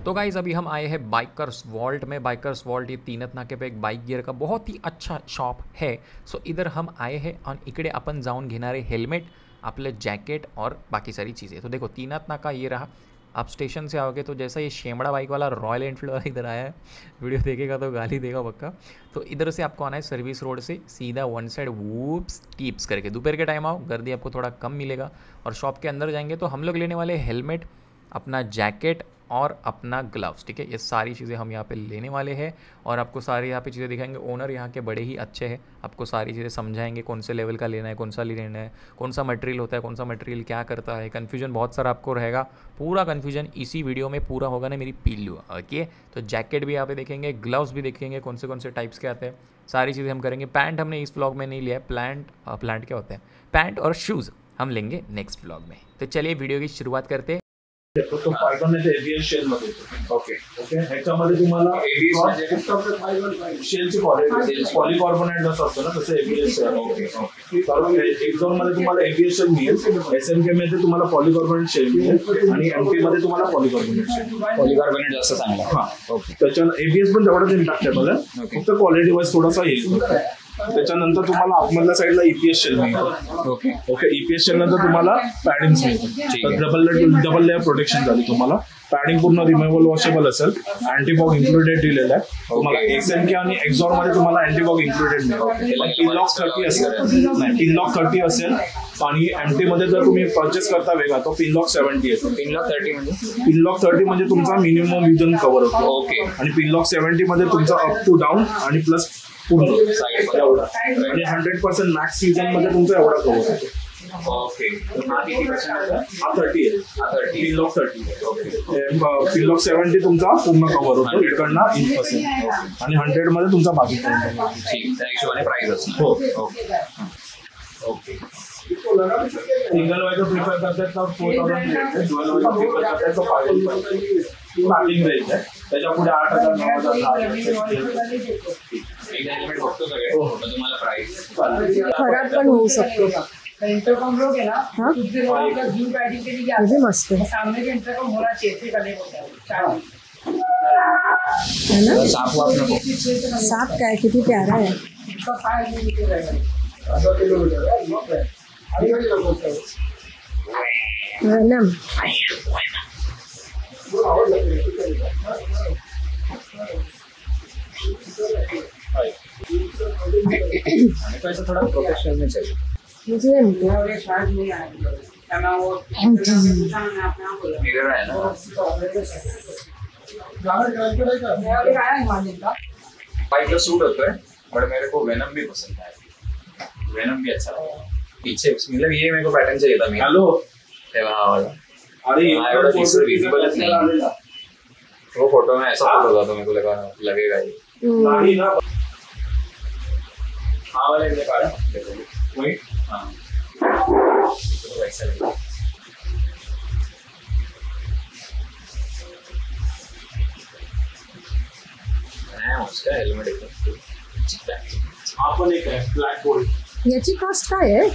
तो गाइज़ अभी हम आए हैं बाइकर्स वॉल्ट में। बाइकर्स वॉल्ट ये तीनत नाके पे एक बाइक गियर का बहुत ही अच्छा शॉप है। सो इधर हम आए हैं आणि इकडे आपण जाऊन घेणारे हेल्मेट, आपले जैकेट और बाकी सारी चीज़ें। तो देखो तीनत नाका ये रहा। आप स्टेशन से आओगे तो जैसा ये शेमड़ा बाइक वाला रॉयल एनफील्ड वाला इधर आया है, वीडियो देखेगा तो गाली देगा पक्का। तो इधर से आपको आना है सर्विस रोड से सीधा वन साइड वूप्स टिप्स करके। दोपहर के टाइम आओ, गर्दी आपको थोड़ा कम मिलेगा। और शॉप के अंदर जाएंगे तो हम लोग लेने वाले हेलमेट, अपना जैकेट और अपना ग्लव्स। ठीक है, ये सारी चीज़ें हम यहाँ पे लेने वाले हैं और आपको सारी यहाँ पे चीज़ें दिखाएंगे। ओनर यहाँ के बड़े ही अच्छे हैं, आपको सारी चीज़ें समझाएंगे कौन से लेवल का लेना है, कौन सा लेना है, कौन सा मटेरियल होता है, कौन सा मटेरियल क्या करता है। कन्फ्यूजन बहुत सारा आपको रहेगा, पूरा कन्फ्यूजन इसी वीडियो में पूरा होगा ना मेरी पीलू। ओके, तो जैकेट भी यहाँ पे देखेंगे, ग्लव्स भी देखेंगे कौन से टाइप्स के आते हैं, सारी चीज़ें हम करेंगे। पैंट हमने इस व्लॉग में नहीं लिया है, प्लांट क्या होता है, पैंट और शूज़ हम लेंगे नेक्स्ट व्लॉग में। तो चलिए वीडियो की शुरुआत करते हैं। तो फायबर ने एबीएस शेल मध्ये येतो। ओके ह्याच्यामध्ये तुम्हाला शेलची क्वालिटी पॉलीकार्बोनेट जसं असतं ना तसं एबीएस शेल। एक्झॉन मध्ये तुम्हाला एबीएस शेल मिळेल, एसएमके मध्ये तुम्हाला पॉलीकार्बोनेट शेल मिळेल आणि एमटी मध्ये तुम्हाला पॉलीकार्बोनेट शेल। पॉलीकार्बोनेट जास्त चांगला। हां ओके, त्याच्यानं एबीएस पण तेवढाच इम्पॅक्ट आहे बघा, फक्त क्वालिटी वाईज थोडासा येईल। त्याच्यानंतर तुम्हाला आतमधल्या साईडला ईपीएस शेल मिळेल। ओके ईपीएस शेल नंतर तुम्हाला पॅडिंग मिळेल, डबल लेयर प्रोटेक्शन झाली तुम्हाला। पॅडिंग पूर्ण रिमूव्हेबल वॉशेबल असेल, अँटीफॉग इन्क्लुडेड दिलेला आहे तुम्हाला। एसएमके आणि एक्झॉन मध्ये तुम्हाला अँटीफॉग इन्क्लुडेड मिळेल। पिनलॉक 30 असेल, नाही पिनलॉक 30 असेल आणि एमटी मध्ये जर तुम्ही परचेस करता वेगळा तो पिनलॉक 70 असेल। पिनलॉक 30 म्हणजे तुमचा मिनिमम विजन कव्हर होतो। ओके, आणि पिनलॉक 70 मध्ये तुमचा अप टू डाऊन आणि प्लस पूर्ण एवढा आणि 100% मॅक्स सीझन मध्ये तुमचा एवढा कव्हर होतो। ओके, हा किती पर्सेंट आहे? हा 30 आहे, पिनलॉक 30। ओके, पिनलॉक 70 तुमचा पूर्ण कव्हर होतो इकडनं 1% आणि 100 मध्ये तुमचा बाकी पर्यंत। ठीक, त्या हिशोबाने प्राइस असणार। हो ओके सिंगल वाईज प्रिफर करतात तर 4000, डुअल वाईज प्रिफर करतात तो 5000 स्टार्टिंग रेंज आहे। त्याच्या पुढे 8000, 9000 हेल्मेट बघतो सगळे, तुम्हाला प्राइस खराब पण होऊ शकतो। इंटरकॉम लोग है ना, हाँ? कुछ देर बाद अगर जूम बैटिंग के लिए ये भी मस्त है। सामने के इंटरकॉम होना चाहिए थे करने को है ना। साफ वाप नको। साफ काय किती प्यारा है। इसका 5 किलोमीटर रहेगा, 10 किलोमीटर है बहुत है। अभी वही लोग बोलते हैं वेनम पैसा थोड़ा प्रोफेशनल में चाहिए मुझे और ये शायद नहीं आएगा ना वो मैंने अपना बोला मिरर है ना। और आया हिमालय का बाइक का सूट होता है, बट मेरे को वेनम भी पसंद है। वेनम भी अच्छा लगा पीछे, मतलब ये मेरे को पैटर्न चाहिए था। हेलो वाला अरे एवढा दिसतो विजिबल नहीं, वो फोटो में ऐसा फोटो था तो मेरे को लगा लगेगा ये। नाही ना, हाँ वाले ने कहा वही। हाँ तो ऐसा लगेगा। उसका हेलमेट एकदम हा पण एक आहे ब्लॅक गोल्ड। याची कॉस्ट काय आहे?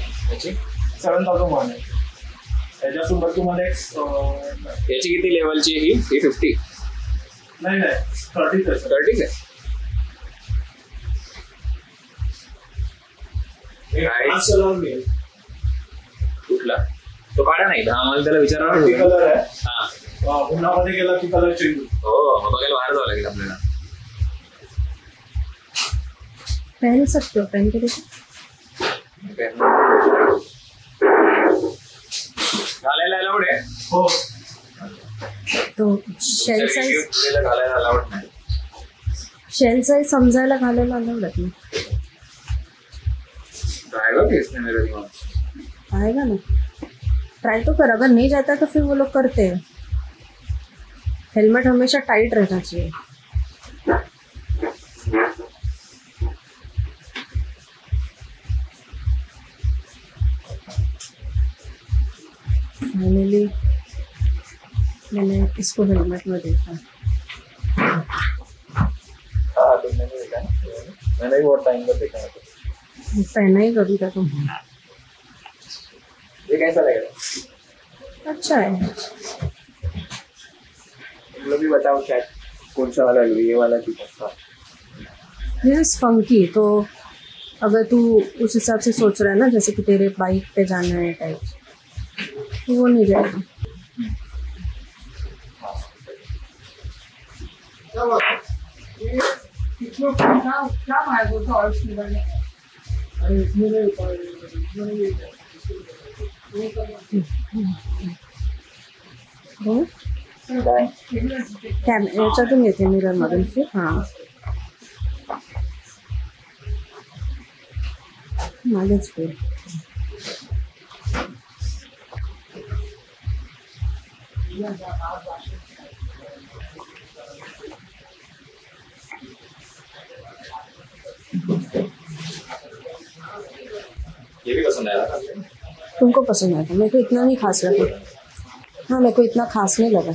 7001 आहे। त्याच्यासोबत तुम्हाला एक याची किती लेवलची ही 50? नाही 30 आहे। 30 आहे। कुठला तो काढा नाही, आम्हाला त्याला विचारावं कलर आहे। हा उन्हामध्ये गेला की कलर चेंज होतो। हो, मग बघायला बाहेर जावं लागेल आपल्याला। पहन सकते हो, पहन के देखो। घालायला अलाउड आहे? हो, तो शेल साइज घालायला अलाउड नाही। शेल साइज समझायला घालायला अलाउड आहे ना। आएगा कि इसमें मेरे दिमाग आएगा ना, ट्राई तो कर। अगर नहीं जाता तो फिर वो लोग करते हैं। हेलमेट हमेशा टाइट रहना चाहिए। फाइनली मैंने इसको हेलमेट में देखा। हाँ तुमने भी देखा ना, मैंने भी बहुत टाइम पर देखा है। पहना ही कभी था तुम। ये कैसा लगेगा? अच्छा है। लोग भी बताओ क्या कौन सा वाला लो, ये वाला कि कौन सा? दिस इज फंकी। तो अगर तू उस हिसाब से सोच रहा है ना, जैसे कि तेरे बाइक पे जाना है टाइप, तो वो नहीं जाएगा। क्या मार बोलता और अरे इसमें नहीं याच्यातून येते मिरर मधून फिर. हां मागेच फिर. ये भी पसंद आया था? तुमको पसंद आया था, मेरे को इतना नहीं खास लगा. हाँ मेरे को इतना खास नहीं लगा.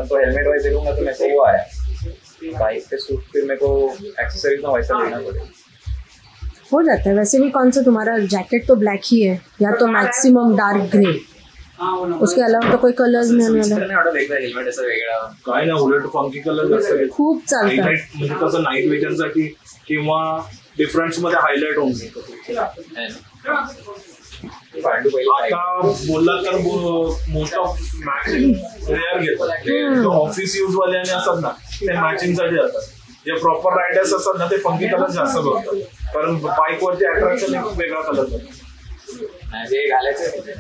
तो हेलमेट वाइज लूंगा तो मेरे को वो आया बाइक पे सूट, फिर मेरे को एक्सेसरीज ना वैसा लेना पड़ेगा. हो जाता है वैसे भी. कौन सा तुम्हारा जैकेट तो ब्लैक ही है या तो मैक्सिमम डार्क ग्रे, उसके अलावा तो कोई कलर्स नाही आला. ऑर्डर एकदा हेल्मेट असं वेगळा काय ना उलट फंकी कलर असतात खूप चालतात. म्हणजे कसं नाईट विजनसाठी किंवा डिफरन्स मध्ये हायलाइट होऊन जातं. आता बोललात तर मोस्ट ऑफ मॅचिंग रेअर घेतात. ऑफिस यूज वाले आणि असतात ना ते मॅचिंग साठी जातात. जे प्रॉपर रायडर्स असतात ना ते फंकी कलर जास्त बघतात, कारण बाईक वरती अट्रॅक्शन एक वेगळा कलर जातो.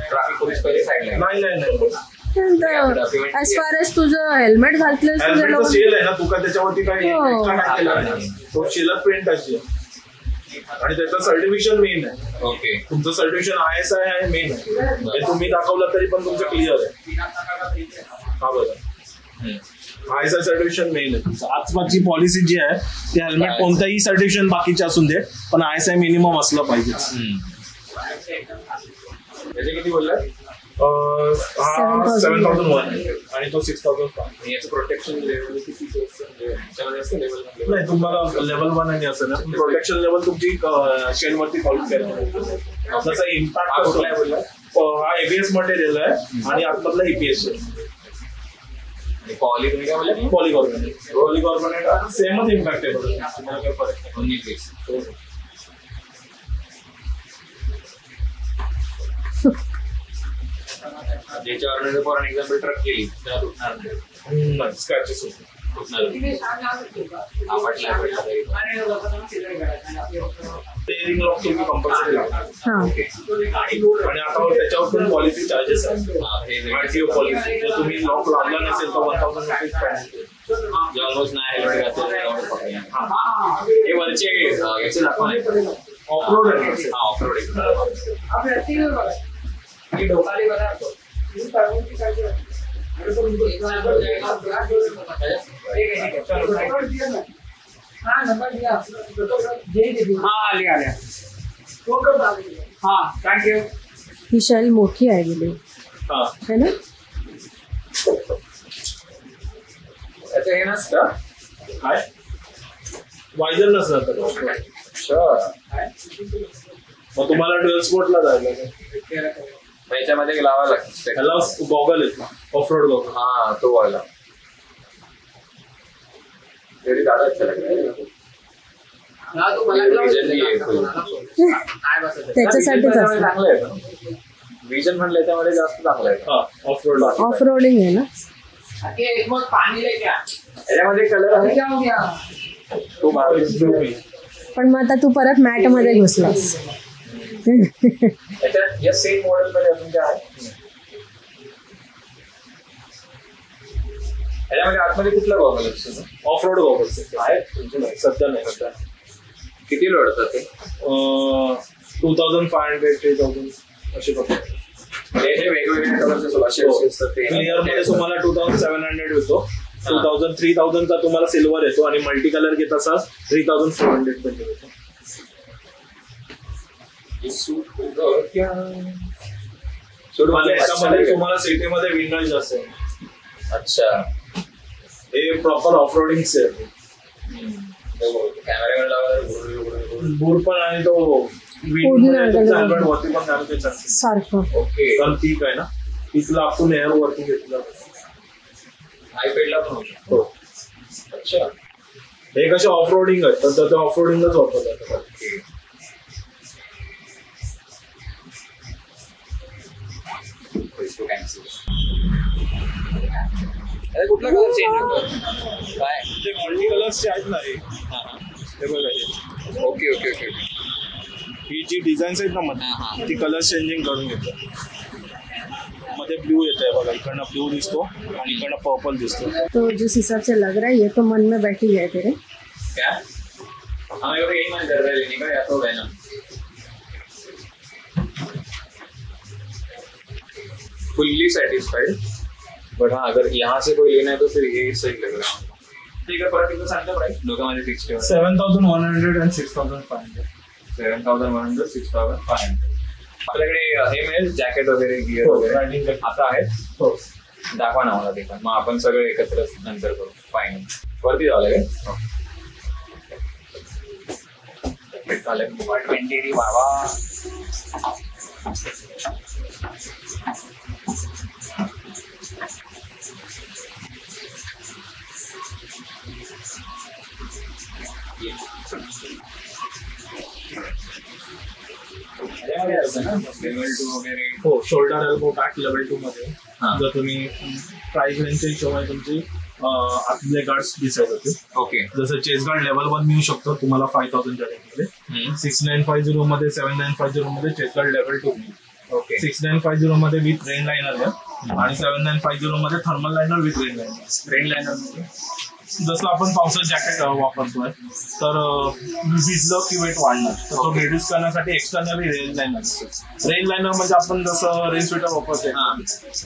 ट्रॅफिक पोलीस पहिले साईडला नाही ऍज फार एज तुझं हेल्मेट घातलं शेल आहे ना तुका त्याच्यावरती काही एक्स्ट्रा काय केलं नाही. तो शेलर प्रिंट अशी आहे आणि त्याचं सर्टिफिकेशन मेन आहे. ओके तुमचं सर्टिफिकेशन ISI आहे मेन आहे. हे तुम्ही दाखवलं तरी पण तुमचं क्लिअर आहे. हा बरं ISI सर्टिफिकेशन मेन आहे तुमचं. आजपासची पॉलिसी जी आहे ते हेल्मेट कोणतंही सर्टिफिकेशन बाकीचे असून दे पण ISI मिनिमम असलं पाहिजे. त्याचे किती बोललात? 7,100 आणि तो 6,005. याचं प्रोटेक्शन लेवल किती नाही तुम्हाला लेवल 1 आणि असं ना प्रोटेक्शन लेवल तुमची शेल वरती क्वालिफाय आहे. जसा इम्पॅक्ट असतो हा ABS मटेरियल आहे आणि आतमधला EPS आहे. पॉलीकार्बोनेट सेमच इम्पॅक्ट आहे. तुम्हाला काय फरक नाही. ज्याच्यावर फॉर एक्झाम्पल ट्रक केली त्याला तुटणार नाही. स्क्रॅचेस टेअरिंग लॉक तुम्ही कंपल्सरी आणि आता त्याच्यावर पण पॉलिसी चार्जेस आहेत. RTO पॉलिसी जर तुम्ही लॉक लावला नसेल तर 1,000 रुपीज फाईन. ऑलमोस्ट नाही हेल्मेट घातलं हे वरचे याचे दाखवणे ऑफरोड ऑफरोड ही शेल मोठी आहे गेली है ना. त्याचं हे नसतं काय वायझर नसतं मग तुम्हाला ड्युअल स्पोर्टला जायला याच्यामध्ये लावायला लागतं. त्याला गॉगल आहेत ना ऑफरोड गॉगल. हा तो वाला तरी दादा त्याच्यासाठीच असतं. विजन म्हणलं याच्यामध्ये जास्त चांगलं आहे. ऑफरोड ऑफरोडिंग आहे ना. याच्यामध्ये कलर आहे तो पण मग आता तू परत मॅट मध्ये घुसलास. या सेम मॉडेल मध्ये अजून काय आहे याच्यामध्ये आतमध्ये कुठला गॉगल असतो? ऑफरोड गॉगल्स आहेत सध्या नाही. किती लोड होतात ते? 2,500 3,000 असे बघा. हे वेगवेगळे कलरचे क्लिअर मध्ये तुम्हाला 2,700 येतो. 2,000 3,000 चा तुम्हाला सिल्वर येतो आणि मल्टी कलर घेत असाल 3,400 पर्यंत येतो. तुम्हाला सिटीमध्ये विंडोज असेल. अच्छा हे प्रॉपर ऑफरोडिंग आहे. कॅमेरा बूर पण आणि तो वरती पण सारखं ओके कारण पीक आहे ना इथलं आपण एअर वरती घेतलं आयपॅडला पण होऊ शकतो. अच्छा, हे कसे ऑफ रोडिंग आहेत तर ते ऑफ रोडिंगच वापरतात. कुठला कलर चेंज होतो काय? ते मल्टी कलर्सचे आहेत ना हे बघा हे. Okay okay okay. ही जी डिझाईन्स आहेत ना मध्ये ती कलर चेंजिंग करून घेतो. मध्ये ब्लू येत आहे बघा, इकडनं ब्लू दिसतो आणि इकडनं पर्पल दिसतो. तो जिस हिसाब से लग रहा है ये तो मन में बैठी है तेरे. क्या हमें यही मन कर रहा है लेने का, या तो वेनम. फुल्ली सेटिस्फाइड, बट हाँ अगर यहाँ से कोई लेना है तो फिर ये सही लग रहा है. ठीक आहे, परत एकदा सांगता प्राइस दोघांमध्ये फिक्स ठेवा. 7,100 and 6,500. 7,100 6,500. आपल्याकडे हे मिळेल जॅकेट वगैरे गिअर वगैरे आता आहेत. दाखवा ना मला ते पण, मग आपण सगळे एकत्र नंतर करू. फाईन, वरती जावं लागेल. 120 बाबा. लेवल 2 वगैरे. हो, शोल्डर एल्बो बॅक लेवल 2 मध्ये जर तुम्ही प्राइस रेंजच्या हिशोबाने तुमची आतले गार्ड्स डिसाईड होते. ओके, जसं चेस्ट गार्ड लेवल 1 मिळू शकतो तुम्हाला 5,000च्या रेंजमध्ये. 6950 मध्ये 7950 मध्ये चेस्ट गार्ड लेवल 2 मिळेल. ओके. 6950 मध्ये विथ रेन लायनर आहे आणि 7950 मध्ये thermal liner with rain liner. Rain liner मध्ये जसं आपण पावसाचं जॅकेट वापरतोय तर भिजलं की वेट वाढणार, तर तो रिड्यूस करण्यासाठी एक्सटर्नली रेन लायनर असतो. रेन लायनर म्हणजे आपण जसं रेन स्वेटर वापरतोय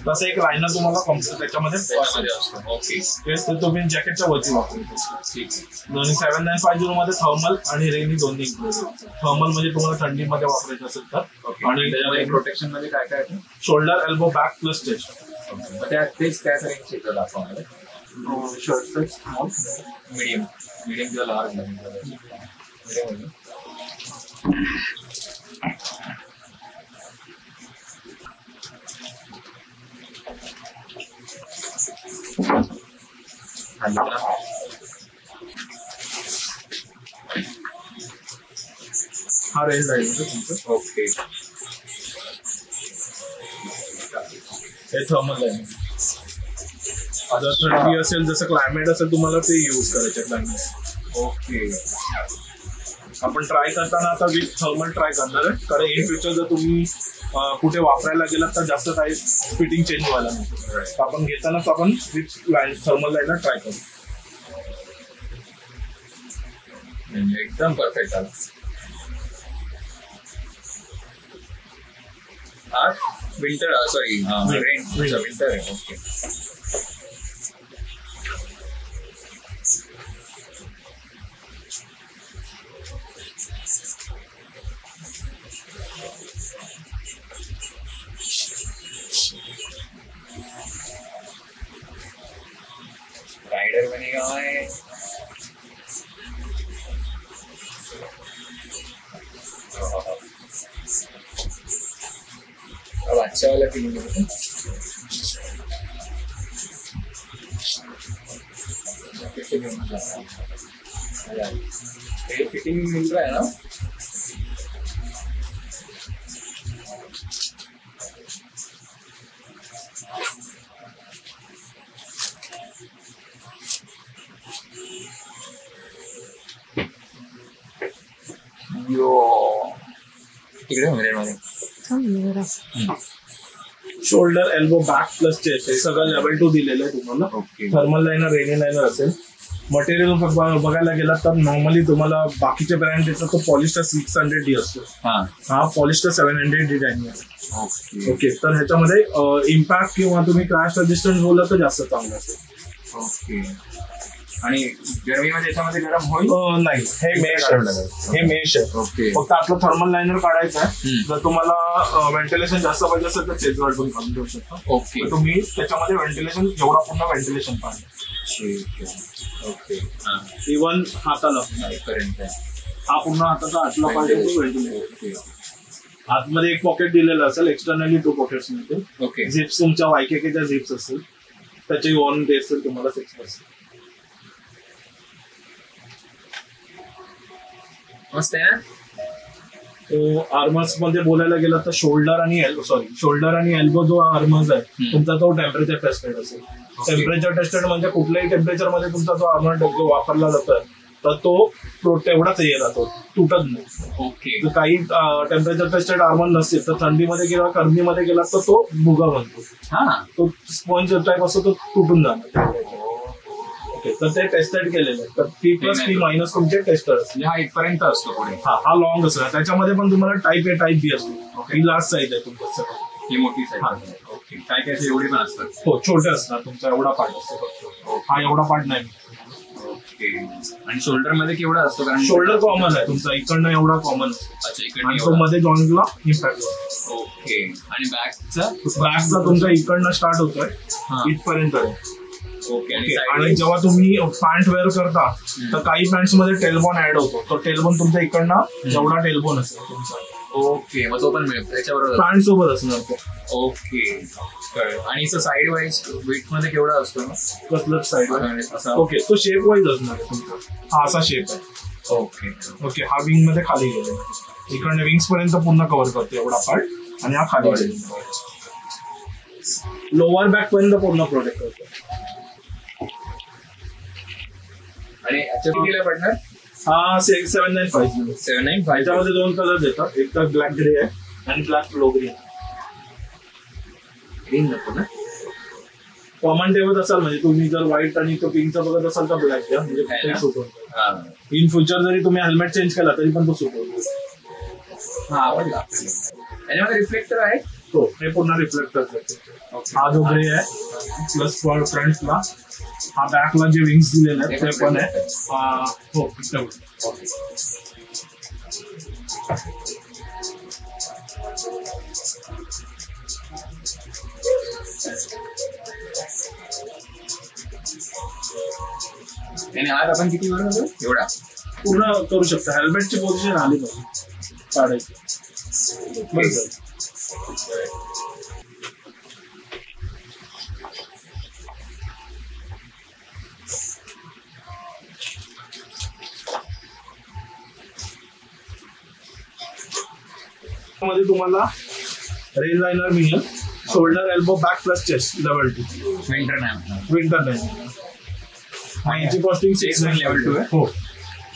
तसं एक लायनर तुम्हाला त्याच्यामध्ये असतो. ओके, तर तुम्ही जॅकेटच्या वरती वापरतो. दोन्ही 7950 मध्ये थर्मल आणि रेन ही दोन्ही इन्क्लूड. थर्मल म्हणजे तुम्हाला थंडीमध्ये वापरायचं असेल तर. आणि त्याच्यामध्ये प्रोटेक्शन मध्ये काय काय आहे? Shoulder elbow back plus chest. तेच काय रेंज दाखवणार. शर्ट साइज स्मॉल, मीडियम किंवा लार्ज मीडियम. हा रेंज आहे तुमचं. ओके, हे थर्मल लाईन. जर थंडी असेल, जसं क्लायमेट असेल तुम्हाला ते यूज करायचे क्लायमेट. ओके. आपण ट्राय करताना आता विथ थर्मल ट्राय करणार आहे, कारण इन फ्युचर जर तुम्ही कुठे वापरायला गेलात तर जास्त काही फिटिंग चेंज व्हायला नाही. आपण घेतानाच आपण विथ थर्मल लाईनर ट्राय करू. एकदम परफेक्ट आला. विंटर सॉरी विंटर आहे. ओके, राइडर बनेगा मैं. अब अच्छा वाला फीलिंग है. फिटिंग मिल रहा है ना. तिकडे मिररमध्ये shoulder elbow back plus chest हे सगळं लेवल 2 दिलेलं आहे तुम्हाला. Okay, thermal liner rainy liner असेल. मटेरियल बघायला गेला तर नॉर्मली तुम्हाला बाकीचे ब्रँड देतात तो पॉलिस्टर 600D असतो. हा पॉलिस्टर 700D आहे. ओके, तर ह्याच्यामध्ये इम्पॅक्ट किंवा तुम्ही क्रॅश रेजिस्टन्स बोलला तर जास्त चांगलं असेल. ओके, आणि गरमीमध्ये याच्यामध्ये गरम होईल नाही. हे मेश आहे, हे मेश आहे. ओके, फक्त आपलं थर्मल लायनर काढायचं आहे. जर तुम्हाला व्हेंटिलेशन जास्त पाहिजे असेल तर चेस्ट गार्ड पण काढून ठेवू शकता. ओके, तुम्ही त्याच्यामध्ये व्हेंटिलेशन जेवढा पूर्ण व्हेंटिलेशन पाहिजे. ओके. इव्हन हाताला करंट आहे हा पूर्ण हाताचा आतला पाहिजे व्हेंटिलेशन. आतमध्ये एक पॉकेट दिलेलं असेल, एक्सटर्नली 2 पॉकेट्स मिळतील. ओके. झिप्स तुमच्या YKKच्या झिप्स असतील, त्याचे वॉरंटी असेल तुम्हाला 6 months. मस्त आहे ना. आर्मर्स मध्ये बोलायला गेलं तर शोल्डर आणि एल्बो जो आर्मर्स आहे तुमचा तो टेम्परेचर टेस्टेड असेल. टेम्परेचर टेस्टेड म्हणजे कुठल्याही टेम्परेचर मध्ये तुमचा जो आर्मर जो वापरला जातो तर तो तेवढाच हे राहतो, तुटत नाही. ओके. जर काही टेम्परेचर टेस्टेड आर्मर नसेल तर थंडीमध्ये किंवा गरमीमध्ये गेला तर तो भुगा बनतो. हा. तो स्पॉन्ज टाईप असतो, तो तुटून जाणार. ओके, तर ते टेस्टेड केलेलं आहे. तर P+ P- तुमचे टेस्टर असते. हा इथपर्यंत असतो पुढे. हा लॉंग असतो. त्याच्यामध्ये पण तुम्हाला टाईप A टाईप B असतो. ही लास्ट साईज आहे तुमचं. ही मोठी साईज. ओके. काय काय एवढी पण असतात. हो, छोटे असतात. तुमचा एवढा पार्ट असतो. हा एवढा पार्ट नाही. ओके. आणि शोल्डर मध्ये केवढा असतो? कारण शोल्डर कॉमन आहे तुमचा, इकडनं एवढा कॉमन असतो. अच्छा, आणि इकडे तो मध्ये जॉईंटला इम्पॅक्ट. ओके. आणि बॅकचा तुमचा इकडनं स्टार्ट होतोय हा. इथपर्यंत आहे. ओके. आणि जेव्हा तुम्ही पॅन्ट वेअर करता तर काही पॅन्ट्स मध्ये टेलबोन ऍड होतो. तो टेलबोन तुमच्या इकडनं जेवढा टेलबोन असेल तुमचा. ओके. मग तो पण मिळतो त्याच्याबरोबर पॅन्ट सोबत असणार तो. ओके. आणि साईड वाईज वेट मध्ये केवढा असतो? कसलंच साईड. असा. ओके, तो शेप वाईज असणार तुमचा. हा असा शेप आहे. ओके. ओके, हा विंग मध्ये खाली गेलेला. इकडनं विंग्स पर्यंत पूर्ण कव्हर करतो एवढा पार्ट, आणि हा खाली गेलेला. लोअर बॅक पर्यंत पूर्ण प्रोटेक्ट करतो. आणि कितीला पडणार? हा 795. 795. त्याच्यामध्ये 2 कलर येतात. एक तर ब्लॅक ग्रे आहे आणि ब्लॅक लो ग्रीन. ग्रीन नको ना. कॉमन ठेवत असाल म्हणजे तुम्ही जर व्हाईट आणि तो पिंकचा बघत असाल तर ब्लॅक घ्या, म्हणजे सूट होतो. इन फ्युचर जरी तुम्ही हेल्मेट चेंज केला तरी पण तो सूट होतो. हा आवडला. याच्यामध्ये रिफ्लेक्टर आहे. हो, हे पूर्ण रिफ्लेक्टर करतो. हा जो ग्रे आहे प्लस फ्रंटला, हा बॅकला जे विंग्स दिलेले आहेत ते पण आहे. हो, आणि आज आपण किती वर होतो? एवढा पूर्ण करू शकता. हेल्मेटची पोझिशन आली पाहिजे काढायची. मध्ये तुम्हाला रेन लाइनर मिळेल. Shoulder elbow back plus chest level 2. Winter नाही. आणि याची कॉस्टिंग 6 लेवल 2 आहे. हो,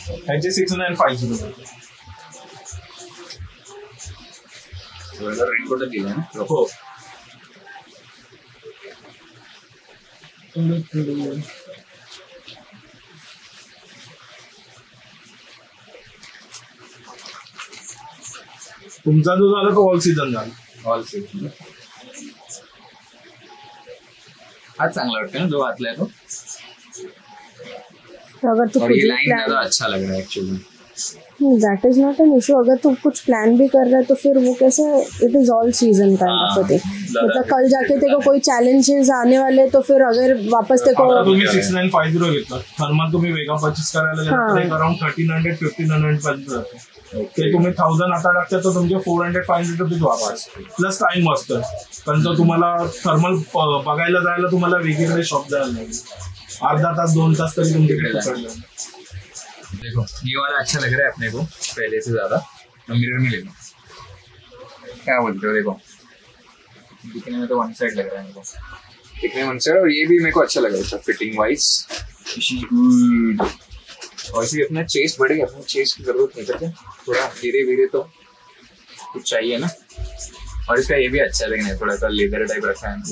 ह्याचे 6950. रेनकोट दिला ना. हो. तुमचा जो झाला तो ऑल सीझन झाला. All season. हा चांगला वाटतो ना जो आतला आहे तो. अगर तू और ये लाइन ज्यादा अच्छा लग रहा है actually. That is not an issue. अगर तू कुछ प्लान भी कर रहा है तो फिर वो कैसे, it is all season kind of a thing. मतलब कल जाके तेरे को कोई चैलेंजेस आने वाले तो फिर अगर वापस तेरे को तुम्ही 6950 घेतला, थर्मल तुम्ही वेगळा परचेस करायला गेला तर अराउंड 1300-1500 पर्यंत जातो. ते तुम्ही 1000 आता टाकता तर तुमचे 400-500 रुपीज वापस प्लस टाइम वाचतं. कारण तो तुम्हाला थर्मल बघायला जायला तुम्हाला वेगवेगळे शॉप जायला लागेल. अर्धा तास 2 तास तरी तुमच्याकडे पकडलं. देखो ये वाला अच्छा लग रहा है अपने को पहले से ज्यादा. मिरर में ले लो. क्या बोलते हो? देखो दिखने में तो वन साइड लग रहा है मेरे को. दिखने में वन साइड. और ये भी मेरे को अच्छा लग रहा है फिटिंग वाइज. और इसी अपना चेस्ट बढ़ेगा. अपने चेस्ट की जरूरत नहीं करते. थोड़ा धीरे धीरे तो कुछ चाहिए ना. और इसका ये भी अच्छा लगना है. थोड़ा सा लेदर टाइप रखा है ना.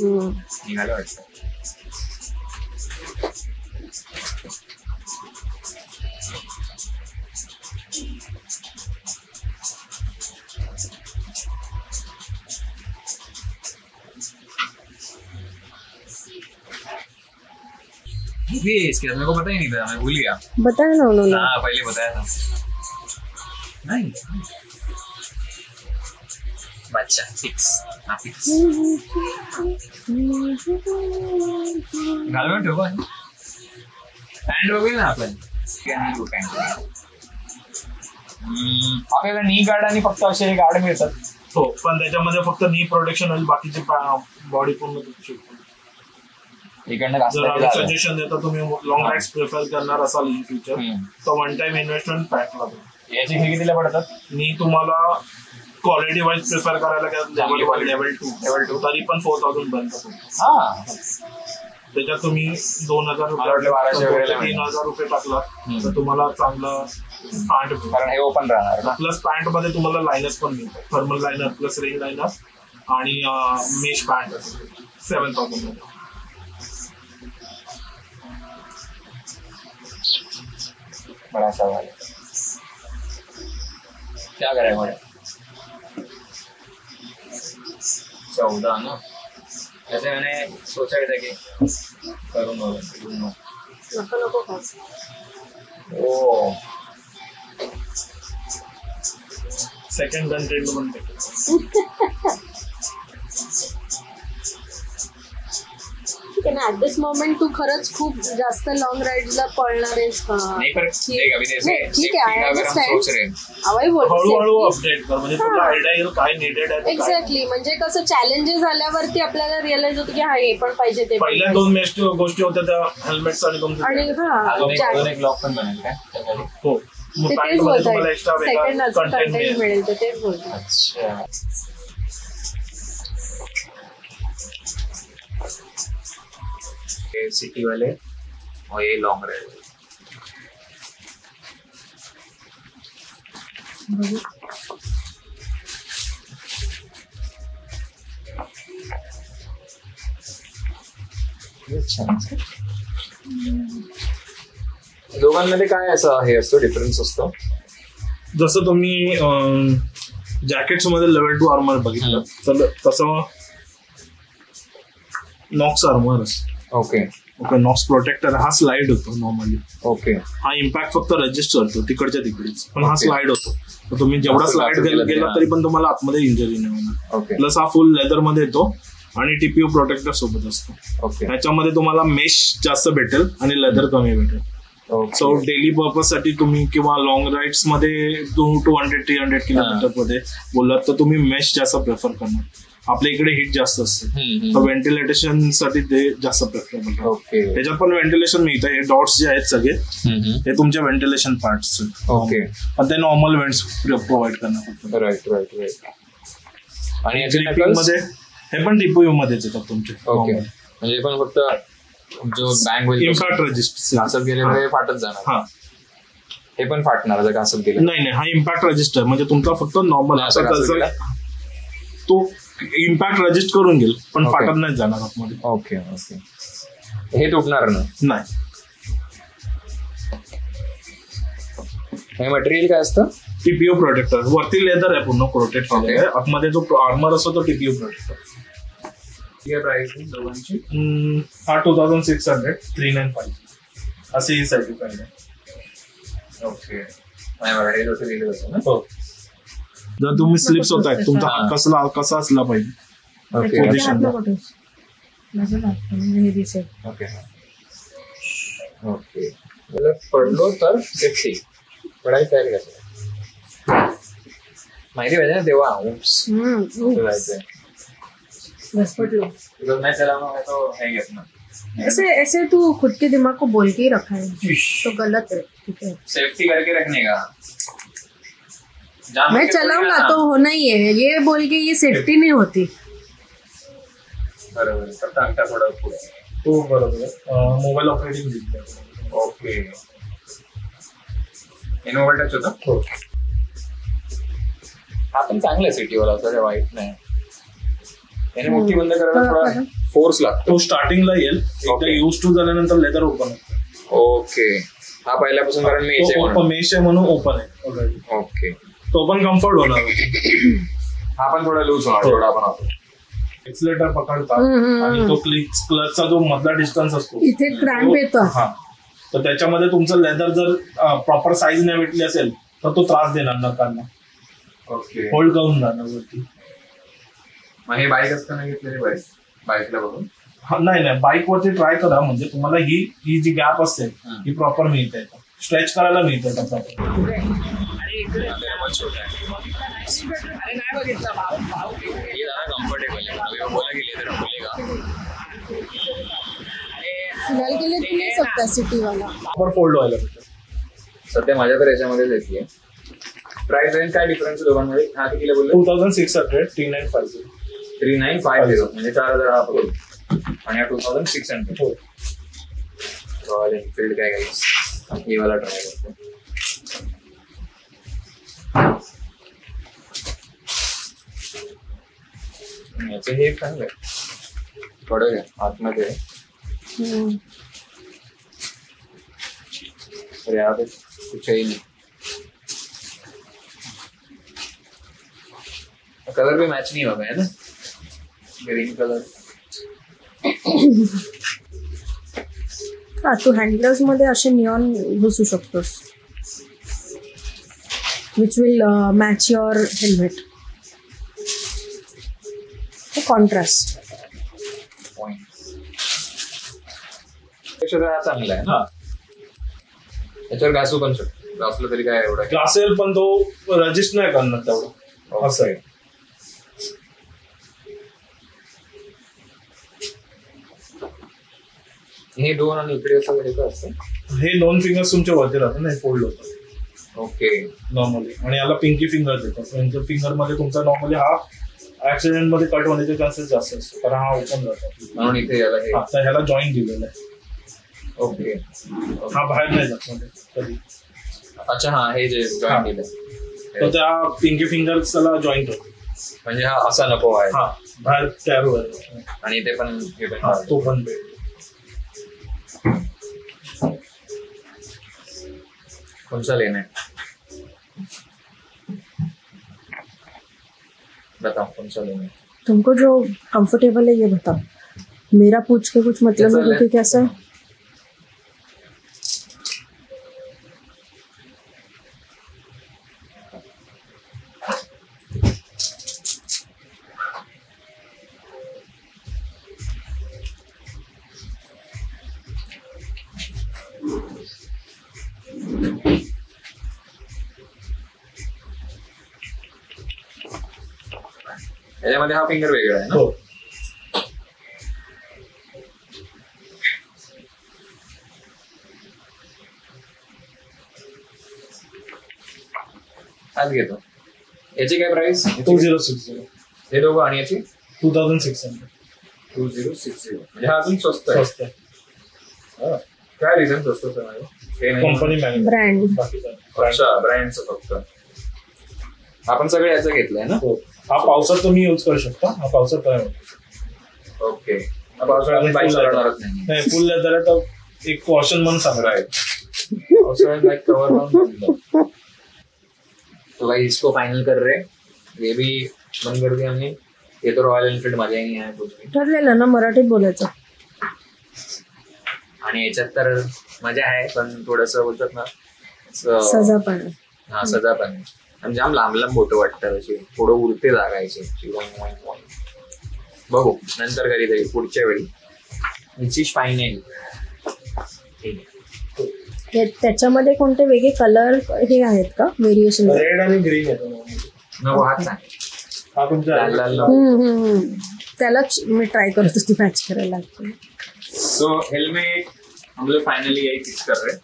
निकालो अच्छा. भी है इसके मेरे को पता ही नहीं था. मैं भूल गया. बताया ना उन्होंने. हाँ पहले बताया था. नहीं बच्चा फिक्स. हाँ फिक्स. घालून ठेवा. पॅन्ट बघेल ना आपण. काय पॅन्ट आपल्याला नी गार्ड आणि फक्त असे गार्ड मिळतात. हो, पण त्याच्यामध्ये फक्त नी प्रोटेक्शन होईल, बाकीची बॉडी पूर्ण तुमची. जर आम्ही सजेशन देतो तुम्ही लॉंग राईड्स प्रिफर करणार असाल इन फ्युचर तर वन टाइम इन्व्हेस्टमेंट पॅक लागेल. याची फी कितीला पडतात? मी तुम्हाला क्वालिटी वाईज प्रिफर करायला लेवल 2 तरी पण 4000 पर्यंत. त्याच्यात तुम्ही 2000 रुपये 3000 रुपये टाकला तर तुम्हाला चांगलं पॅन्ट, कारण हे ओपन राहणार. प्लस पॅन्ट मध्ये तुम्हाला लायनर्स पण मिळतात, thermal liner plus rain liner आणि मेश पॅन्ट 7000 मध्ये. बड़ा सवाल है, क्या करें बड़े? 14 ना, ऐसे मैंने सोचा था कि करूँगा. ओ सेकंड गन रेट बनते. ऍट दिस मोमेंट तू खरंच खूप जास्त लॉंग राईड्सला पळणार आहेस का? नहीं पर देख अभी जैसे ठीक है, I अगर हम सोच रहे हैं अवय बोल हळूहळू अपडेट कर, म्हणजे तुला आयडिया येईल काय नीडेड आहे. एक्झॅक्टली, म्हणजे कसं चॅलेंजेस आल्यावरती आपल्याला रिअलाइज होतं की हा हे पण पाहिजे ते पहिल्या 2 गोष्टी होत्या त्या हेल्मेट्स आणि तुमचे. आणि अजून एक लॉक पण बनेल काय? हो, मग पॅन्ट मध्ये तुम्हाला एक्स्ट्रा सेकंड कंटेंट मिळेल तर तेच बोलतो. अच्छा, सिटी वाले और ये लॉन्ग राइड. दोघांमध्ये काय असं हे असतो डिफरन्स असतो? जसं तुम्ही जॅकेट्स मध्ये लेवल 2 आर्मर बघितलं तर तसं नॉक्स आर्मर असतो. ओके ओके, नॉक्स प्रोटेक्टर हा स्लाइड होतो नॉर्मली. ओके, हा इम्पॅक्ट फक्त रजिस्टर होतो तिकडच्या तिकडेच, पण हा स्लाइड होतो. तर तुम्ही जेवढा स्लाइड गेला तरी पण तुम्हाला आतमध्ये इंजरी नाही होणार. ओके, प्लस हा फुल लेदर मध्ये येतो आणि टीपीयू प्रोटेक्टर सोबत असतो. ओके, त्याच्यामध्ये तुम्हाला मेश जास्त भेटेल आणि लेदर कमी भेटेल. सो डेली पर्पज साठी तुम्ही किंवा लॉंग राईड्स मध्ये 200-300 किलोमीटर मध्ये बोललात तर तुम्ही मेश जास्त प्रेफर करणार. आपल्या इकडे हिट जास्त असते तर व्हेंटिलेशन साठी ते जास्त प्रेफरेबल. ओके, त्याच्यात पण व्हेंटिलेशन मिळतं. हे डॉट्स जे आहेत सगळे हे तुमचे व्हेंटिलेशन पार्ट्स आहेत. ओके, पण ते नॉर्मल व्हेंट्स प्रोव्हाइड करणार फक्त. Right right right. आणि मध्ये हे पण टीपीयू मध्येच येतात तुमचे. ओके, म्हणजे पण फक्त जो बँग होईल इम्पॅक्ट रजिस्टर घासत गेलेलं हे फाटत जाणार. हा, हे पण फाटणार जर घासत गेलं? नाही, हा इम्पॅक्ट रजिस्टर म्हणजे तुमचा फक्त नॉर्मल तो इम्पॅक्ट रजिस्टर करून घेईल पण फाटत नाही जाणार आतमध्ये. ओके ओके, हे तुटणार नाही. हे मटेरियल काय असतं? TPU protector. वरती लेदर आहे पूर्ण प्रोटेक्ट केलेलं आहे, आतमध्ये जो आर्मर असतो तो टीपीयू प्रोटेक्टर. प्राइस दोघांची हा 2600 395 असे ही सर्टिफाईड आहे. ओके, हे जसं दिलं जातं ना. हो, जर तुम्ही स्लिप्स होत आहेत तुमचा हात कसा असला पाहिजे. ओके ओके ओके, पडलो तर सेफ्टी पडायची तयारी कसं माहिती पाहिजे ना तेव्हा. जायचंय नहीं चलाऊंगा तो है अपना. ऐसे तू खुद के दिमाग को बोल के ही रखा है तो गलत है. ठीक है, सेफ्टी करके रखने का. मैं चलाऊंगा तो होना ही है, ये बोल के ये सेफ्टी नहीं होती. बरोबर, फक्त अंगठा थोडा पुढे. तो बरोबर मोबाईल ऑपरेटिंग दिसतं. ओके, हे मोबाईल टच होता. हो, हा पण चांगला आहे सिटीवाला, असं काही वाईट नाही. याने मोठी बंद करायला थोडा फोर्स लागतो. तो स्टार्टिंगला येईल, एकदा यूज टू झाल्यानंतर लेदर ओपन होतो. ओके, हा पहिल्यापासून कारण मेश आहे म्हणून ओपन आहे ऑलरेडी. ओके, तो पण कम्फर्ट होणार. हा पण थोडा लूज होणार थोडा आपण होतो. एक्सिलेटर पकडतात आणि तो क्लचचा जो मधला डिस्टन्स असतो इथे क्रॅम्प येतो. हा, तर त्याच्यामध्ये तुमचं लेदर जर प्रॉपर साईज नाही भेटली असेल तर तो त्रास देणार नकांना. ओके, होल्ड करून जाणार वरती. मग हे बाईक असताना घेतलेली बाईकला बघून? नाही, बाईक वरती ट्राय करा, म्हणजे तुम्हाला ही जी गॅप असते ही प्रॉपर मिळते, स्ट्रेच करायला मिळते. ये ज़्यादा कम्फर्टेबल है, अभी वो बोला कि लेदर खुलेगा। फिलहाल के लिए तू ले सकता है सिटी वाला. पर फोल्ड व्हायला भेटेल. सध्या माझ्या तर याच्यामध्येच येते. प्राइस रेंज काय डिफरन्स दोघांमध्ये? हा कितीला बोलले? 2600 3950. 3950 म्हणजे 4000 हा पकडू आणि हा 2600. हो. रॉयल एनफील्ड काय गाईस, हे वाला ट्राय करतो. याचं हे चांगलं आहे, कडक आहे आतमध्ये. अरे यार कुछ ही नहीं. कलर भी मैच नहीं होगा है ना, ग्रीन कलर. हा तू हँडग्लोव्स मध्ये असे निऑन घुसू शकतोस, which will match your helmet. Contrast point हा चांगला आहे ना. याच्यावर घासू पण शकतो, घासलं तरी काय एवढं असेल पण तो रजिस्ट नाही करणार तेवढं, असं आहे. हे दोन आणि इकडे असं हे असतं. हे 2 फिंगर्स तुमच्या वरती राहतात ना, हे फोल्ड होतात ओके नॉर्मली. आणि याला पिंकी फिंगर देतात. पिंकी फिंगर मध्ये तुमचा नॉर्मली हा ऍक्सिडेंट मध्ये कट होण्याचे चान्सेस जास्त असतात, कारण हा ओपन राहतो म्हणून इथे याला हे. आता ह्याला जॉईंट दिलेला आहे. ओके हा बाहेर नाही जात मध्ये कधी. अच्छा हा हे जे जॉईंट दिलं तर त्या पिंकी फिंगर्स त्याला जॉईंट होतो, म्हणजे हा असा नको आहे. हा बाहेर तयार होईल. आणि इथे पण हे पण हा तो पण बेल्ट. कौन-सा लेना है बताओ, कौन सा लेना है? तुमको जो कंफर्टेबल है ये बताओ. मेरा पूछ के कुछ मतलब नहीं, क्योंकि कैसा है याच्यामध्ये हा फिंगर वेगळा आहे ना. हो. आज घेतो. याची काय प्राइस? 2060. हे दोघं आणि याची 2600. 2060 म्हणजे हा अजून स्वस्त आहे. स्वस्त आहे. काय रिझन स्वस्त आहे? हे नाही कंपनी ब्रँड. अच्छा ब्रँडचं फक्त. आपण सगळे याचं घेतलंय ना. हो. हा पावसात तुम्ही यूज करू शकता. हा पावसात काय ओके. पावसाळ्यात बाईक चालवणारच नाही. फुल लेदर तर एक कॉशन म्हणून सांगणार आहे. पावसाळ्यात बाईक कवर तो भाई इसको फाइनल कर रहे, ये भी बंद कर दिया हमने. ये तो रॉयल एनफील्ड मजा ही नहीं आहे कुछ भी. ठरलेलं ना मराठीत बोलायचं. आणि याच्यात तर मजा आहे, पण थोडस बोलतात ना सजा पण. हा सजा पण आहे. आणि जाम लांब लांब बोट वाटतात अशी, थोडं उडते लागायचे. बघू नंतर कधीतरी पुढच्या वेळी. Which is final. त्याच्यामध्ये कोणते वेगळे कलर हे आहेत का व्हेरिएशन? रेड आणि ग्रीन येतो. नको हाच आहे. हा तुमचा लाल लाल नको. त्यालाच मी ट्राय करत होती मॅच करायला. तो हेलमेट हम लोग फाइनली यही फिक्स कर रहे हैं.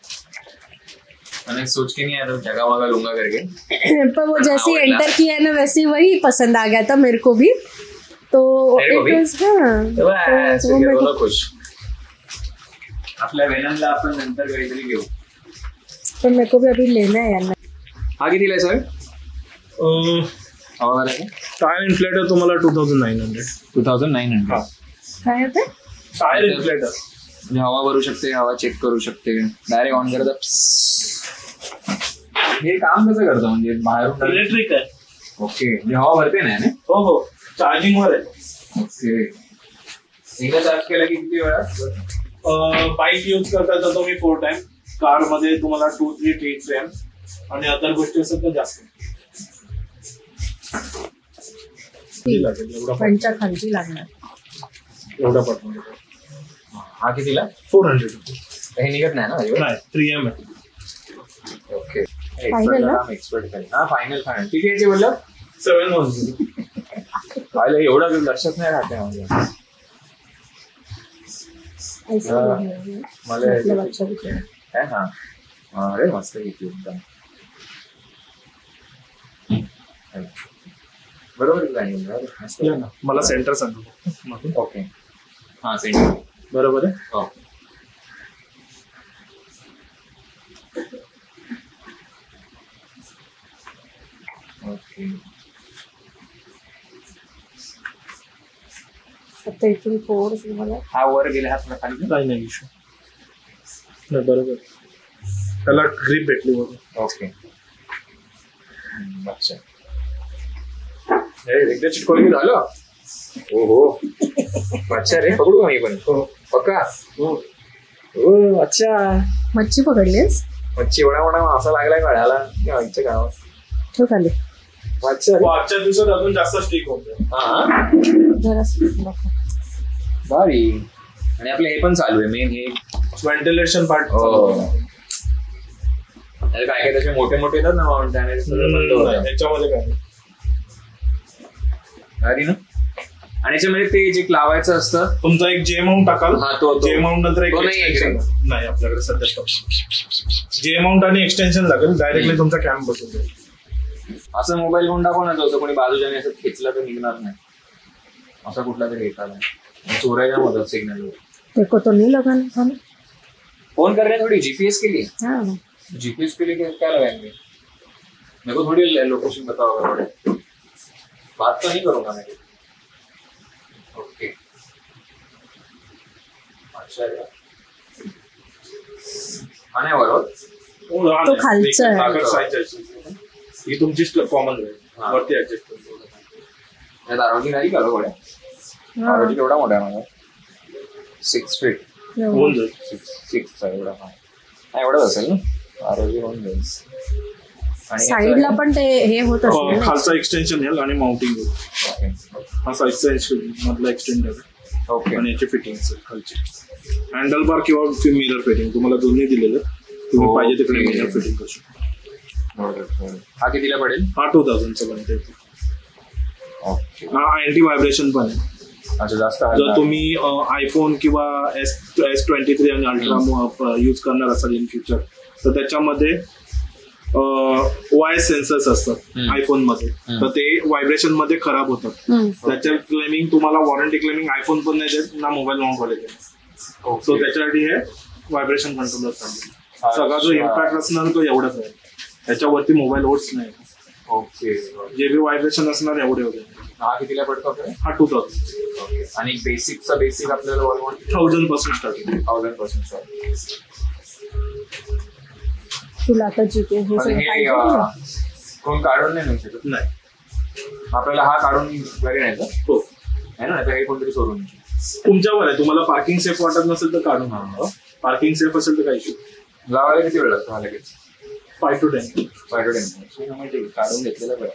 मैंने सोच के नहीं आया था जगह वगह लूंगा करके, पर वो जैसे ही एंटर किया ना वैसे ही वही पसंद आ गया था मेरे को भी. तो दोनों खुश. आपल्या वेनमला आपण नंतर काहीतरी घेऊ. पर मेरे को भी अभी लेना है यार. हा कितीला आहे सर? हवा टायर इन्फ्लेटर तुम्हाला 2900. 2900. काय होतं? टायर इन्फ्लेटर म्हणजे हवा भरू शकते, हवा चेक करू शकते, डायरेक्ट ऑन करता. हे काम कसं करतं म्हणजे बाहेरून? इलेक्ट्रिक आहे. ओके म्हणजे हवा भरते नाही. हो हो चार्जिंग वर आहे. ओके. एकदा चार्ज केला की किती वेळा? बाईक यूज करता तर तुम्ही 4 टाइम. कार मध्ये तुम्हाला 2-3 ट्रिप्स आहे आणि अदर गोष्टी असतात तर जास्त पंचा खालची लागणार. एवढा पडतो. हा कितीला? 400 रुपये. हे निघत नाही ना? नाही 3M आहे. ओके. फायनल ना? एक्सपर्ट हा फायनल किती याचे बोललं? 710. आयला एवढं लक्षात नाही राहते माझ्या. मला काय हा अरे मस्त घेतली एकदम बरोबर प्लॅनिंग. मला सेंटर सांग. ओके हा सेंटर बरोबर आहे. हो ओके. आता इथून थोडंसं मला हा वर गेला हात खाली काही नाही इश्यू नाही. बरोबर त्याला ग्रीप भेटली बरोबर. ओके अच्छा एकदा चिटकवली झालं. हो हो अच्छा रे पकडू का मी पण. पक्का हो अच्छा. मच्छी पकडलीस मच्छी एवढा मोठा मासा लागलाय काढायला आमच्या गावात. ठेव खाली अच्छा आजच्या दिवसात अजून जास्त स्टिक होते. हा जरा भारी. आणि आपलं हे पण चालू आहे मेन हे व्हेंटिलेशन पार्ट. काय काय त्याचे मोठे मोठे येतात ना माउंटेन त्याच्यामध्ये काय भारी ना. आणि याच्यामध्ये ते जे लावायचं असतं तुमचा एक जे माउंट टाकाल. हा तो जे माउंट नंतर एक तो नाही extension. नाही आपल्याकडे सध्या जे माउंट आणि एक्सटेन्शन लागेल. डायरेक्टली तुमचा कॅम्प बसून जाईल. असं मोबाईल घेऊन टाकू ना जसं कोणी बाजूच्याने असं खेचलं तर निघणार नाही. असा कुठला तरी एखादा चोरायला मदत सिग्नल देखो तो नहीं लगाना था ना. फोन कर रहे हैं थोड़ी जीपीएस के लिए. हाँ जीपीएस के लिए क्या लगाएंगे मेरे को थोड़ी लोकेशन बताओ. थोड़े बात तो नहीं करूंगा मैं. ओके अच्छा हा नाही बरोबर. तो खालचा आहे. ही तुमची कॉमन राहील. वरती ऍडजस्ट करून दारोजी नाही का गोड्या. दारोजी केवढा मोठा आहे माझा. 6 feet होऊन जाईल. 6 एवढा. हा एवढाच असेल ना. दारोजी होऊन जाईल. आणि साईडला पण ते हे होत असेल ना. खालचा एक्सटेन्शन येईल आणि माउंटिंग होईल. हा साईडचा मधला एक्सटेंड आहे. ओके आणि याची फिटिंग असेल खालची. हँडल बार किंवा मिरर फिटिंग तुम्हाला दोन्ही दिलेलं. तुम्ही पाहिजे तिकडे मिरर फिटिंग करू शकता. हा कितीला पडेल. हा 2000चा बनते. ओके हा अँटी व्हायब्रेशन पण आहे. अच्छा जास्त जर तुम्ही आयफोन किंवा S23 आणि अल्ट्रा यूज करणार असाल इन फ्युचर तर त्याच्यामध्ये वॉइस सेन्सर्स असतात आयफोन मध्ये. तर ते व्हायब्रेशन मध्ये खराब होतात. त्याच्या क्लेमिंग तुम्हाला वॉरंटी क्लेमिंग आयफोन पण नाही देत ना मोबाईल वाले देत. सो त्याच्यासाठी हे व्हायब्रेशन कंट्रोलर चालू. सगळा जो इम्पॅक्ट असणार तो एवढाच आहे. त्याच्यावरती मोबाईल होट्स नाही. ओके जे बी व्हायब्रेशन असणार एवढे होते. हा कितीला पडतो हा 2000. ओके आणि बेसिकचा बेसिक आपल्याला 1000 पासून स्टार्टिंग. 1000 पासून तुला आता जीपीएस हे कोण काढून नाही नेऊ शकत. नाही आपल्याला हा काढून घरी नाही का. हो आहे ना हे कोणतरी सोडून. तुमच्यावर आहे. तुम्हाला पार्किंग सेफ वाटत नसेल तर काढून आणा. पार्किंग सेफ असेल तर काही इश्यू. लावायला किती वेळ लागतो लगेच. 5 to 10. 5 to 10 काढून घेतलेलं बरं.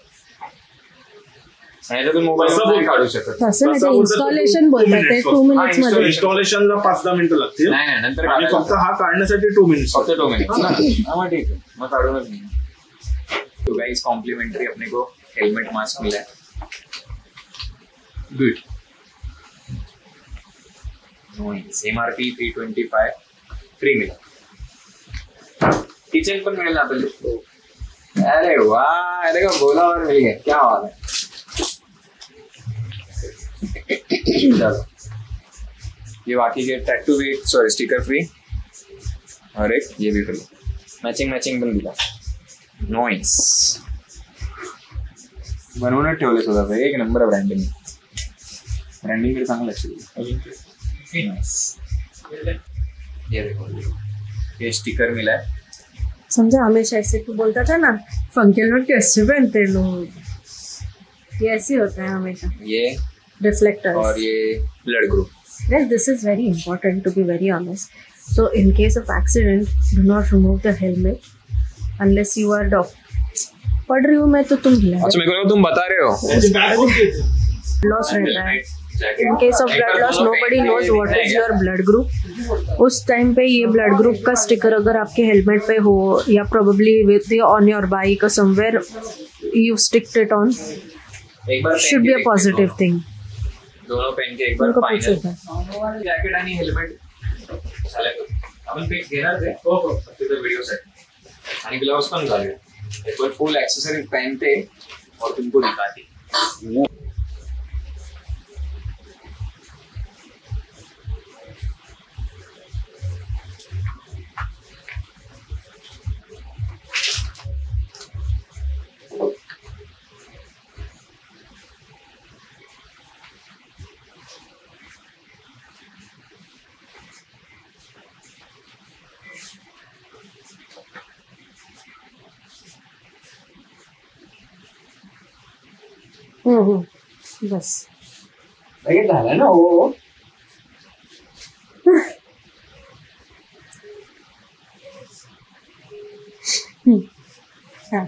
आणि मोबाईल काढू शकत तसं नाही. इन्स्टॉलेशन बोलतात ते 2 minutes मध्ये. इन्स्टॉलेशनला 5-10 मिनिटं लागतील. नाही नंतर आणि फक्त हा काढण्यासाठी 2 minutes. फक्त 2 minutes ना. मग ठीक है मग काढूनच नहीं. तो गाइस कॉम्प्लीमेंट्री अपने को हेलमेट मास्क मिला है. गुड. नोइस. एमआरपी 325 फ्री मिला. किचन पण मिळेल आपल्याला. अरे वाह अरे का बोला और मिल गया. क्या बात है. चलो ये बाकी के टैटू भी सॉरी स्टिकर फ्री और एक ये भी फ्री. मॅचिंग पण दिला. नॉइस. बनवूनच ठेवले स्वतःच. एक नंबर ब्रँडिंग कडे चांगलं लक्ष दिलं. ये देखो ये स्टिकर मिला है. समझा हमेशा ऐसे तू बोलता था ना फंकी लोग कैसे पहनते लोग. ये ऐसे होता है हमेशा. ये reflectors और ये blood group. Yes, this is very important to be very honest. So in case of accident, do not remove the helmet unless you are पढ़ रही हूँ मैं तो तुम हिला. अच्छा मेरे को तुम बता रहे हो. Loss रहता है. In case of blood loss, nobody knows what is your blood group. उस टाइम पे ये ब्लड ग्रुप का स्टिकर अगर आपके हेलमेट पे हो या probably with on your bike और somewhere you stick it on, एक बार should be a positive thing. दोनों पहन के एक बार उनको फायनल. पूछो. जॅकेट आणि हेल्मेट झालं. आपण फिक्स घेणार ते तिथं व्हिडिओ साठी. आणि ग्लव्स पण झाले. एक बार फुल एक्सेसरीज पहनते और तुमको दिखाती. बस. लगेच झालं ना. हो हा.